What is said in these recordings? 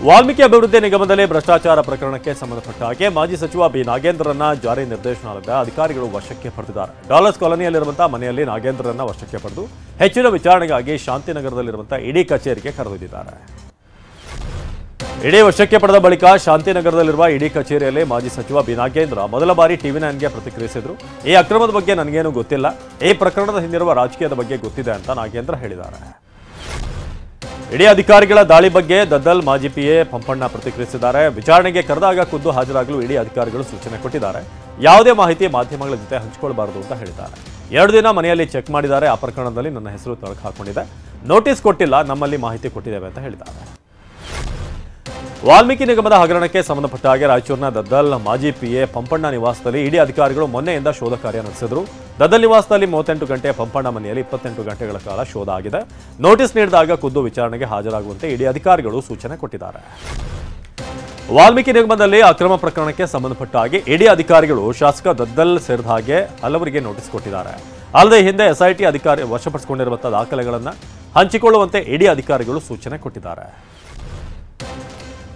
ವಾಲ್ಮೀಕಿ ಅಭಿವೃದ್ಧಿ ನಿಗಮದಲ್ಲಿ ಭ್ರಷ್ಟಾಚಾರ ಪ್ರಕರಣಕ್ಕೆ ಸಂಬಂಧಪಟ್ಟ ಹಾಗೆ ಮಾಜಿ ಸಚಿವ ಬಿ ನಾಗೇಂದ್ರರನ್ನ ಜಾರಿ ನಿರ್ದೇಶನಾಲಯದ ಅಧಿಕಾರಿಗಳು ವಶಕ್ಕೆ ಪಡೆದಿದ್ದಾರೆ. ಡಾಲರ್ಸ್ ಕಾಲೋನಿಯಲ್ಲಿರುವಂತಹ ಮನೆಯಲ್ಲಿ ನಾಗೇಂದ್ರರನ್ನ ವಶಕ್ಕೆ ಪಡೆದು ಹೆಚ್ಚಿನ ವಿಚಾರಣೆಗಾಗಿ ಶಾಂತಿನಗರದಲ್ಲಿರುವಂತಹ ಇಡಿ ಕಚೇರಿಗೆ ಕರೆದೊಯ್ದಿದ್ದಾರೆ. ಇಡಿ ವಶಕ್ಕೆ ಪಡೆದ ಬಳಿಕ ಶಾಂತಿನಗರದಲ್ಲಿರುವ ಇಡಿ ಕಚೇರಿಯಲ್ಲಿ ಮಾಜಿ ಸಚಿವ ಬಿ ನಾಗೇಂದ್ರ ಮೊದಲ ಬಾರಿ ಟಿವಿ9ಗೆ ಪ್ರತಿಕ್ರಿಯಿಸಿದರು. ಈ ಅಕ್ರಮದ ಬಗ್ಗೆ ನನಗೇನು ಗೊತ್ತಿಲ್ಲ, ಈ ಪ್ರಕರಣದ ಹಿಂದಿರುವ ರಾಜಕೀಯದ ಬಗ್ಗೆ ಗೊತ್ತಿದೆ ಅಂತ ನಾಗೇಂದ್ರ ಹೇಳಿದ್ದಾರೆ. ಇಡಿ ಅಧಿಕಾರಿಗಳ ದಾಳಿ ಬಗ್ಗೆ ದದ್ದಲ್ ಮಾಜಿ ಪಿಎ ಪಂಪಣ್ಣ ಪ್ರತಿಕ್ರಿಯಿಸಿದ್ದಾರೆ. ವಿಚಾರಣೆಗೆ ಕರೆದಾಗ ಖುದ್ದು ಹಾಜರಾಗಲು ಇಡಿ ಅಧಿಕಾರಿಗಳು ಸೂಚನೆ ಕೊಟ್ಟಿದ್ದಾರೆ. ಯಾವುದೇ ಮಾಹಿತಿ ಮಾಧ್ಯಮಗಳ ಜೊತೆ ಹಂಚಿಕೊಳ್ಳಬಾರದು ಅಂತ ಹೇಳಿದ್ದಾರೆ. 2 ದಿನ ಮನೆಯಲ್ಲಿ ಚೆಕ್ ಮಾಡಿದ್ದಾರೆ. ಆ ಪ್ರಕರಣದಲ್ಲಿ ನನ್ನ ಹೆಸರು ತಳಕು ಹಾಕೊಂಡಿದೆ, ನೋಟಿಸ್ ಕೊಟ್ಟಿಲ್ಲ, ನಮ್ಮಲ್ಲಿ ಮಾಹಿತಿ ಕೊಟ್ಟಿದ್ದೇವೆ ಅಂತ ಹೇಳಿದ್ದಾರೆ. ವಾಲ್ಮೀಕಿ ನಿಗಮದ ಹಗರಣಕ್ಕೆ ಸಂಬಂಧಪಟ್ಟ ಹಾಗೆ ರಾಯಚೂರಿನ ದದ್ದಲ್ ಮಾಜಿ ಪಿಎ ಪಂಪಣ್ಣ ನಿವಾಸದಲ್ಲಿ ಇಡಿ ಅಧಿಕಾರಿಗಳು ಮೊನ್ನೆಯಿಂದ ಶೋಧ ಕಾರ್ಯ ನಡೆಸಿದರು. ದದ್ದಲ್ ನಿವಾಸದಲ್ಲಿ 38 ಗಂಟೆ, ಪಂಪಣ್ಣ ಮನೆಯಲ್ಲಿ 28 ಗಂಟೆಗಳ ಕಾಲ ಶೋಧ ಆಗಿದೆ. ನೋಟಿಸ್ ನೀಡಿದಾಗ ಖುದ್ದು ವಿಚಾರಣೆಗೆ ಹಾಜರಾಗುವಂತೆ ಇಡಿ ಅಧಿಕಾರಿಗಳು ಸೂಚನೆ ಕೊಟ್ಟಿದ್ದಾರೆ. ವಾಲ್ಮೀಕಿ ನಿಗಮದಲ್ಲಿ ಅಕ್ರಮ ಪ್ರಕರಣಕ್ಕೆ ಸಂಬಂಧಪಟ್ಟ ಹಾಗೆ ಇಡಿ ಅಧಿಕಾರಿಗಳು ಶಾಸಕ ದದ್ದಲ್ ಸೇರಿದ ಹಾಗೆ ಹಲವರಿಗೆ ನೋಟಿಸ್ ಕೊಟ್ಟಿದ್ದಾರೆ. ಅಲ್ಲದೆ ಹಿಂದೆ ಎಸ್ಐಟಿ ಅಧಿಕಾರಿ ವಶಪಡಿಸಿಕೊಂಡಿರುವಂತಹ ದಾಖಲೆಗಳನ್ನು ಹಂಚಿಕೊಳ್ಳುವಂತೆ ಇಡಿ ಅಧಿಕಾರಿಗಳು ಸೂಚನೆ ಕೊಟ್ಟಿದ್ದಾರೆ.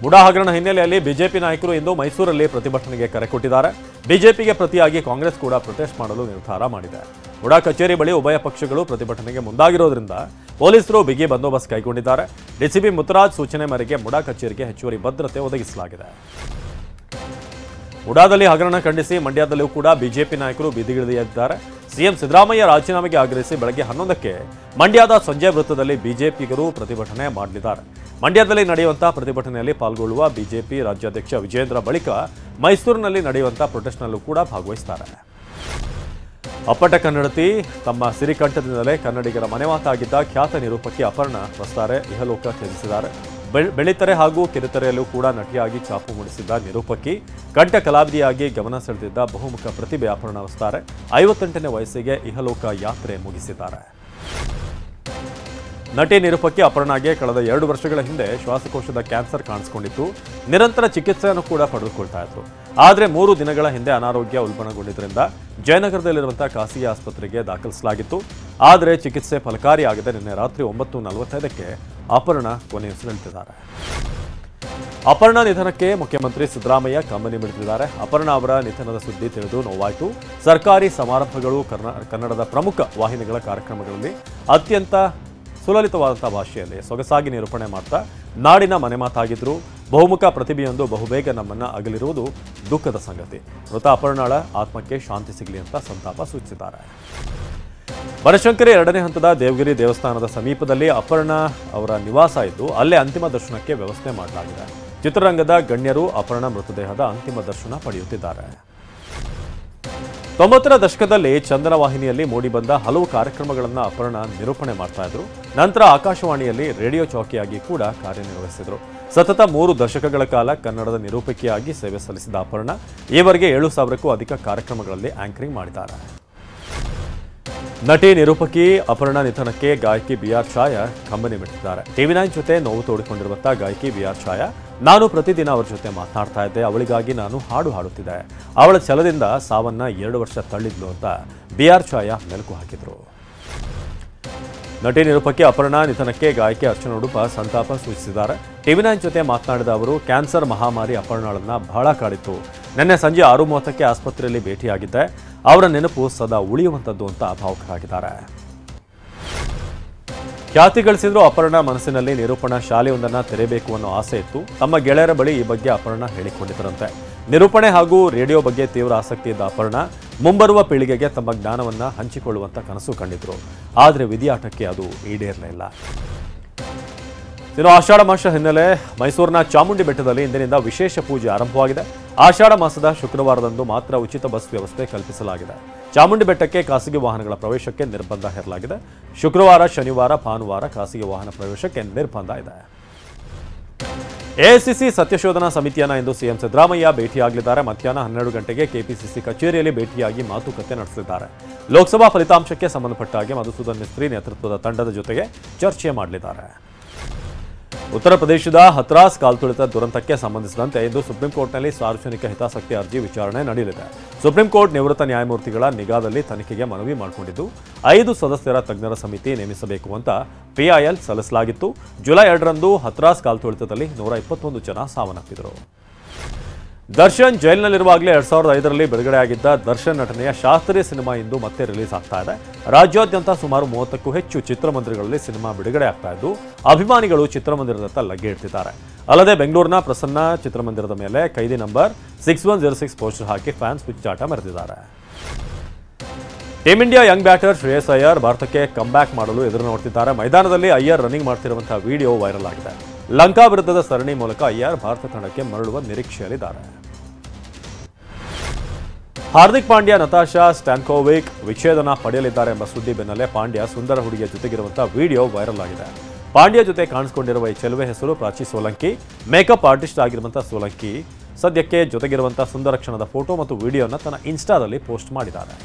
ಮುಡಾ ಹಗರಣ ಹಿನ್ನೆಲೆಯಲ್ಲಿ ಬಿಜೆಪಿ ನಾಯಕರು ಇಂದು ಮೈಸೂರಲ್ಲಿ ಪ್ರತಿಭಟನೆಗೆ ಕರೆ ಕೊಟ್ಟಿದ್ದಾರೆ. ಬಿಜೆಪಿಗೆ ಪ್ರತಿಯಾಗಿ ಕಾಂಗ್ರೆಸ್ ಕೂಡ ಪ್ರೊಟೆಸ್ಟ್ ಮಾಡಲು ನಿರ್ಧಾರ ಮಾಡಿದೆ. ಮುಡಾ ಕಚೇರಿ ಬಳಿ ಉಭಯ ಪಕ್ಷಗಳು ಪ್ರತಿಭಟನೆಗೆ ಮುಂದಾಗಿರೋದ್ರಿಂದ ಪೊಲೀಸರು ಬಿಗಿ ಬಂದೋಬಸ್ತ್ ಕೈಗೊಂಡಿದ್ದಾರೆ. ಡಿಸಿಪಿ ಮುತ್ತರಾಜ್ ಸೂಚನೆ ಮೇರೆಗೆ ಮುಡಾ ಕಚೇರಿಗೆ ಹೆಚ್ಚುವರಿ ಭದ್ರತೆ ಒದಗಿಸಲಾಗಿದೆ. ಮುಡಾದಲ್ಲಿ ಹಗರಣ ಖಂಡಿಸಿ ಮಂಡ್ಯದಲ್ಲೂ ಕೂಡ ಬಿಜೆಪಿ ನಾಯಕರು ಬೀದಿಗಿಳಿದಿದ್ದಾರೆ. ಸಿಎಂ ಸಿದ್ದರಾಮಯ್ಯ ರಾಜೀನಾಮೆಗೆ ಆಗ್ರಹಿಸಿ ಬೆಳಗ್ಗೆ 11ಕ್ಕೆ ಮಂಡ್ಯದ ಸಂಜಯ್ ವೃತ್ತದಲ್ಲಿ ಬಿಜೆಪಿಗರು ಪ್ರತಿಭಟನೆ ಮಾಡಲಿದ್ದಾರೆ. ಮಂಡ್ಯದಲ್ಲಿ ನಡೆಯುವಂತಹ ಪ್ರತಿಭಟನೆಯಲ್ಲಿ ಪಾಲ್ಗೊಳ್ಳುವ ಬಿಜೆಪಿ ರಾಜ್ಯಾಧ್ಯಕ್ಷ ವಿಜೇಂದ್ರ ಬಳಿಕ ಮೈಸೂರಿನಲ್ಲಿ ನಡೆಯುವಂತಹ ಪ್ರೊಟೆಸ್ಟ್ನಲ್ಲೂ ಕೂಡ ಭಾಗವಹಿಸುತ್ತಾರೆ. ಅಪ್ಪಟ ಕನ್ನಡತಿ ತಮ್ಮ ಸಿರಿಕಂಠದಿಂದಲೇ ಕನ್ನಡಿಗರ ಮನೆಮಾತಾಗಿದ್ದ ಖ್ಯಾತ ನಿರೂಪಕಿ ಅಪರ್ಣ ವಸ್ತಾರೆ ಇಹಲೋಕ ತ್ಯಜಿಸಿದ್ದಾರೆ. ಬೆಳ್ಳಿತೆರೆ ಹಾಗೂ ಕಿರುತೆರೆಯಲ್ಲೂ ಕೂಡ ನಟಿಯಾಗಿ ಛಾಪು ಮೂಡಿಸಿದ್ದ ನಿರೂಪಕಿ, ಕಂಠ ಕಲಾವಿದೆಯಾಗಿ ಗಮನ ಸೆಳೆದಿದ್ದ ಬಹುಮುಖ ಪ್ರತಿಭೆ ಅಪರ್ಣ ವಸ್ತಾರೆ 58ನೇ ವಯಸ್ಸಿಗೆ ಇಹಲೋಕ ಯಾತ್ರೆ ಮುಗಿಸಿದ್ದಾರೆ. ನಟಿ ನಿರೂಪಕಿ ಅಪರ್ಣಾಗೆ ಕಳೆದ 2 ವರ್ಷಗಳ ಹಿಂದೆ ಶ್ವಾಸಕೋಶದ ಕ್ಯಾನ್ಸರ್ ಕಾಣಿಸಿಕೊಂಡಿತ್ತು. ನಿರಂತರ ಚಿಕಿತ್ಸೆಯನ್ನು ಕೂಡ ಪಡೆದುಕೊಳ್ತಾ ಇದ್ರು. ಆದರೆ 3 ದಿನಗಳ ಹಿಂದೆ ಅನಾರೋಗ್ಯ ಉಲ್ಬಣಗೊಂಡಿದ್ದರಿಂದ ಜಯನಗರದಲ್ಲಿರುವಂತಹ ಖಾಸಗಿ ಆಸ್ಪತ್ರೆಗೆ ದಾಖಲಿಸಲಾಗಿತ್ತು. ಆದರೆ ಚಿಕಿತ್ಸೆ ಫಲಕಾರಿಯಾಗದೆ ನಿನ್ನೆ ರಾತ್ರಿ 9:45ಕ್ಕೆ ಅಪರ್ಣ ಕೊನೆಯುಸಿರೆಳೆದಿದ್ದಾರೆ. ಅಪರ್ಣ ನಿಧನಕ್ಕೆ ಮುಖ್ಯಮಂತ್ರಿ ಸಿದ್ದರಾಮಯ್ಯ ಕಂಬನಿ ಮಿಡಿದಿದ್ದಾರೆ. ಅಪರ್ಣ ಅವರ ನಿಧನದ ಸುದ್ದಿ ತಿಳಿದು ನೋವಾಯಿತು. ಸರ್ಕಾರಿ ಸಮಾರಂಭಗಳು, ಕನ್ನಡದ ಪ್ರಮುಖ ವಾಹಿನಿಗಳ ಕಾರ್ಯಕ್ರಮಗಳಲ್ಲಿ ಅತ್ಯಂತ ಸುಲಲಿತವಾದಂಥ ಭಾಷೆಯಲ್ಲಿ ಸೊಗಸಾಗಿ ನಿರೂಪಣೆ ಮಾಡ್ತಾ ನಾಡಿನ ಮನೆಮಾತಾಗಿದ್ದರು. ಬಹುಮುಖ ಪ್ರತಿಭೆಯೊಂದು ಬಹುಬೇಗ ನಮ್ಮನ್ನು ಅಗಲಿರುವುದು ದುಃಖದ ಸಂಗತಿ. ಮೃತ ಅಪರ್ಣಾಳ ಆತ್ಮಕ್ಕೆ ಶಾಂತಿ ಸಿಗಲಿ ಅಂತ ಸಂತಾಪ ಸೂಚಿಸಿದ್ದಾರೆ. ಬನಶಂಕರಿ 2ನೇ ಹಂತದ ದೇವಗಿರಿ ದೇವಸ್ಥಾನದ ಸಮೀಪದಲ್ಲಿ ಅಪರ್ಣ ಅವರ ನಿವಾಸ ಇದ್ದು ಅಲ್ಲೇ ಅಂತಿಮ ದರ್ಶನಕ್ಕೆ ವ್ಯವಸ್ಥೆ ಮಾಡಲಾಗಿದೆ. ಚಿತ್ರರಂಗದ ಗಣ್ಯರು ಅಪರ್ಣ ಮೃತದೇಹದ ಅಂತಿಮ ದರ್ಶನ ಪಡೆಯುತ್ತಿದ್ದಾರೆ. 90ರ ದಶಕದಲ್ಲಿ ಚಂದನ ವಾಹಿನಿಯಲ್ಲಿ ಮೂಡಿಬಂದ ಹಲವು ಕಾರ್ಯಕ್ರಮಗಳನ್ನು ಅಪರ್ಣ ನಿರೂಪಣೆ ಮಾಡ್ತಾ ಇದ್ರು. ನಂತರ ಆಕಾಶವಾಣಿಯಲ್ಲಿ ರೇಡಿಯೋ ಚೌಕಿಯಾಗಿ ಕೂಡ ಕಾರ್ಯನಿರ್ವಹಿಸಿದರು. ಸತತ 3 ದಶಕಗಳ ಕಾಲ ಕನ್ನಡದ ನಿರೂಪಕಿಯಾಗಿ ಸೇವೆ ಸಲ್ಲಿಸಿದ ಅಪರ್ಣ ಈವರೆಗೆ 7,000ಕ್ಕೂ ಅಧಿಕ ಕಾರ್ಯಕ್ರಮಗಳಲ್ಲಿ ಆಂಕರಿಂಗ್ ಮಾಡಿದ್ದಾರೆ. ನಟಿ ನಿರೂಪಕಿ ಅಪರ್ಣ ನಿಧನಕ್ಕೆ ಗಾಯಕಿ ಬಿಆರ್ ಛಾಯಾ ಕಂಬನಿ ಮಿಡಿದಿದ್ದಾರೆ. ಟಿವಿ9 ಜೊತೆ ನೋವು ತೋಡಿಕೊಂಡಿರುವಂತಹ ಗಾಯಕಿ ಬಿಆರ್ ಛಾಯಾ, ನಾನು ಪ್ರತಿದಿನ ಅವರ ಜೊತೆ ಮಾತನಾಡ್ತಾ ಇದ್ದೆ, ಅವಳಿಗಾಗಿ ನಾನು ಹಾಡು ಹಾಡುತ್ತಿದ್ದೆ. ಅವಳ ಛಲದಿಂದ ಸಾವನ್ನ 2 ವರ್ಷ ತಳ್ಳಿದ್ಲು ಅಂತ ಬಿಆರ್ ಛಾಯಾ ಮೆಲುಕು ಹಾಕಿದ್ರು. ನಟಿ ನಿರೂಪಕಿ ಅಪರ್ಣ ನಿಧನಕ್ಕೆ ಗಾಯಕಿ ಅರ್ಚನಾ ಉಡುಪ ಸಂತಾಪ ಸೂಚಿಸಿದ್ದಾರೆ. ಟಿವಿ9 ಜೊತೆ ಮಾತನಾಡಿದ ಅವರು, ಕ್ಯಾನ್ಸರ್ ಮಹಾಮಾರಿ ಅಪರ್ಣಾಳನ್ನ ಬಹಳ ಕಾಡಿತ್ತು. ನಿನ್ನೆ ಸಂಜೆ 6:30ಕ್ಕೆ ಆಸ್ಪತ್ರೆಯಲ್ಲಿ ಭೇಟಿಯಾಗಿದ್ದೆ. ಅವರ ನೆನಪು ಸದಾ ಉಳಿಯುವಂಥದ್ದು ಅಂತ ಭಾವುಕರಾಗಿದ್ದಾರೆ. ಖ್ಯಾತಿ ಗಳಿಸಿದ್ರು ಅಪರ್ಣ ಮನಸ್ಸಿನಲ್ಲಿ ನಿರೂಪಣಾ ಶಾಲೆಯೊಂದನ್ನು ತೆರೆಯಬೇಕು ಅನ್ನೋ ಆಸೆ ಇತ್ತು. ತಮ್ಮ ಗೆಳೆಯರ ಬಳಿ ಈ ಬಗ್ಗೆ ಅಪರ್ಣ ಹೇಳಿಕೊಂಡಿದ್ದರಂತೆ. ನಿರೂಪಣೆ ಹಾಗೂ ರೇಡಿಯೋ ಬಗ್ಗೆ ತೀವ್ರ ಆಸಕ್ತಿ ಇದ್ದ ಅಪರ್ಣ ಮುಂಬರುವ ಪೀಳಿಗೆಗೆ ತಮ್ಮ ಜ್ಞಾನವನ್ನು ಹಂಚಿಕೊಳ್ಳುವಂತ ಕನಸು ಕಂಡಿದ್ರು. ಆದರೆ ವಿಧಿಯಾಟಕ್ಕೆ ಅದು ಈಡೇರಲಿಲ್ಲ. ಇನ್ನು ಆಷಾಢ ಮಾಸ ಹಿನ್ನೆಲೆ ಮೈಸೂರಿನ ಚಾಮುಂಡಿ ಬೆಟ್ಟದಲ್ಲಿ ಇಂದಿನಿಂದ ವಿಶೇಷ ಪೂಜೆ ಆರಂಭವಾಗಿದೆ. ಆಷಾಢ ಮಾಸದ ಶುಕ್ರವಾರದಂದು ಮಾತ್ರ ಉಚಿತ ಬಸ್ ವ್ಯವಸ್ಥೆ ಕಲ್ಪಿಸಲಾಗಿದೆ. ಚಾಮುಂಡಿ ಬೆಟ್ಟಕ್ಕೆ ಖಾಸಗಿ ವಾಹನಗಳ ಪ್ರವೇಶಕ್ಕೆ ನಿರ್ಬಂಧ ಹೇರಲಾಗಿದೆ. ಶುಕ್ರವಾರ, ಶನಿವಾರ, ಭಾನುವಾರ ಖಾಸಗಿ ವಾಹನ ಪ್ರವೇಶಕ್ಕೆ ನಿರ್ಬಂಧ ಇದೆ. ಎಐಸಿಸಿ ಸತ್ಯಶೋಧನಾ ಸಮಿತಿಯನ್ನು ಇಂದು ಸಿಎಂ ಸಿದ್ದರಾಮಯ್ಯ ಭೇಟಿಯಾಗಲಿದ್ದಾರೆ. ಮಧ್ಯಾಹ್ನ 12 ಗಂಟೆಗೆ ಕೆಪಿಸಿಸಿ ಕಚೇರಿಯಲ್ಲಿ ಭೇಟಿಯಾಗಿ ಮಾತುಕತೆ ನಡೆಸಲಿದ್ದಾರೆ. ಲೋಕಸಭಾ ಫಲಿತಾಂಶಕ್ಕೆ ಸಂಬಂಧಪಟ್ಟ ಹಾಗೆ ಮಧುಸೂದನ್ ಮಿಸ್ತ್ರಿ ನೇತೃತ್ವದ ತಂಡದ ಜೊತೆಗೆ ಚರ್ಚೆ ಮಾಡಲಿದ್ದಾರೆ. ಉತ್ತರ ಪ್ರದೇಶದ ಹಥ್ರಾಸ್ ಕಾಲ್ತುಳಿತ ದುರಂತಕ್ಕೆ ಸಂಬಂಧಿಸಿದಂತೆ ಇಂದು ಸುಪ್ರೀಂ ಕೋರ್ಟ್ನಲ್ಲಿ ಸಾರ್ವಜನಿಕ ಹಿತಾಸಕ್ತಿ ಅರ್ಜಿ ವಿಚಾರಣೆ ನಡೆಯಲಿದೆ. ಸುಪ್ರೀಂ ಕೋರ್ಟ್ ನಿವೃತ್ತ ನ್ಯಾಯಮೂರ್ತಿಗಳ ನಿಗಾದಲ್ಲಿ ತನಿಖೆಗೆ ಮನವಿ ಮಾಡಿಕೊಂಡಿದ್ದು 5 ಸದಸ್ಯರ ತಜ್ಞರ ಸಮಿತಿ ನೇಮಿಸಬೇಕು ಅಂತ PIL ಸಲ್ಲಿಸಲಾಗಿತ್ತು. ಜುಲೈ 2ರಂದು ಹಥ್ರಾಸ್ ಕಾಲ್ತುಳಿತದಲ್ಲಿ 121 ಜನ ಸಾವನ್ನಪ್ಪಿದರು. ದರ್ಶನ್ ಜೈಲಿನಲ್ಲಿರುವಾಗಲೇ 2005ರಲ್ಲಿ ಬಿಡುಗಡೆಯಾಗಿದ್ದ ದರ್ಶನ್ ನಟನೆಯ ಶಾಸ್ತ್ರೀಯ ಸಿನಿಮಾ ಇಂದು ಮತ್ತೆ ರಿಲೀಸ್ ಆಗ್ತಾ ಇದೆ. ರಾಜ್ಯಾದ್ಯಂತ ಸುಮಾರು 30ಕ್ಕೂ ಹೆಚ್ಚು ಚಿತ್ರಮಂದಿರಗಳಲ್ಲಿ ಸಿನಿಮಾ ಬಿಡುಗಡೆ ಆಗ್ತಾ ಇದ್ದು ಅಭಿಮಾನಿಗಳು ಚಿತ್ರಮಂದಿರದತ್ತ ಲಗ್ಗೆ ಇಡ್ತಿದ್ದಾರೆ. ಅಲ್ಲದೆ ಬೆಂಗಳೂರಿನ ಪ್ರಸನ್ನ ಚಿತ್ರಮಂದಿರದ ಮೇಲೆ ಖೈದಿ ನಂಬರ್ 6106 ಪೋಸ್ಟರ್ ಹಾಕಿ ಫ್ಯಾನ್ಸ್ ಹುಚ್ಚಾಟ ಮೆರೆದಿದ್ದಾರೆ. Team India Young batter Shreyas Iyer ಭಾರತಕ್ಕೆ ಕಮ್ಬ್ಯಾಕ್ ಮಾಡಲು ಎದುರು ನೋಡ್ತಿದ್ದಾರೆ. ಮೈದಾನದಲ್ಲಿ ಅಯ್ಯರ್ ರನ್ನಿಂಗ್ ಮಾಡ್ತಿರುವಂತಹ ವಿಡಿಯೋ ವೈರಲ್ ಆಗಿದೆ. ಲಂಕಾ ವಿರುದ್ಧದ ಸರಣಿ ಮೂಲಕ ಅಯ್ಯರ್ ಭಾರತ ತಂಡಕ್ಕೆ ಮರಳುವ ನಿರೀಕ್ಷೆಯಲ್ಲಿದ್ದಾರೆ. ಹಾರ್ದಿಕ್ ಪಾಂಡ್ಯ ನತಾಶಾ ಸ್ಟ್ಯಾನ್ಕೋವಿಕ್ ವಿಚ್ಛೇದನ ಪಡೆಯಲಿದ್ದಾರೆ ಎಂಬ ಸುದ್ದಿ ಬೆನ್ನಲ್ಲೇ ಪಾಂಡ್ಯ ಸುಂದರ ಹುಡುಗಿಯ ಜೊತೆಗಿರುವಂತಹ ವಿಡಿಯೋ ವೈರಲ್ ಆಗಿದೆ. ಪಾಂಡ್ಯ ಜೊತೆ ಕಾಣಿಸಿಕೊಂಡಿರುವ ಈ ಚೆಲುವೆ ಹೆಸರು ಪ್ರಾಚಿ ಸೋಲಂಕಿ. ಮೇಕಪ್ ಆರ್ಟಿಸ್ಟ್ ಆಗಿರುವಂತಹ ಸೋಲಂಕಿ ಸದ್ಯಕ್ಕೆ ಜೊತೆಗಿರುವಂತಹ ಸುಂದರ ಕ್ಷಣದ ಫೋಟೋ ಮತ್ತು ವಿಡಿಯೋನ ತನ್ನ ಇನ್ಸ್ಟಾದಲ್ಲಿ ಪೋಸ್ಟ್ ಮಾಡಿದ್ದಾರೆ.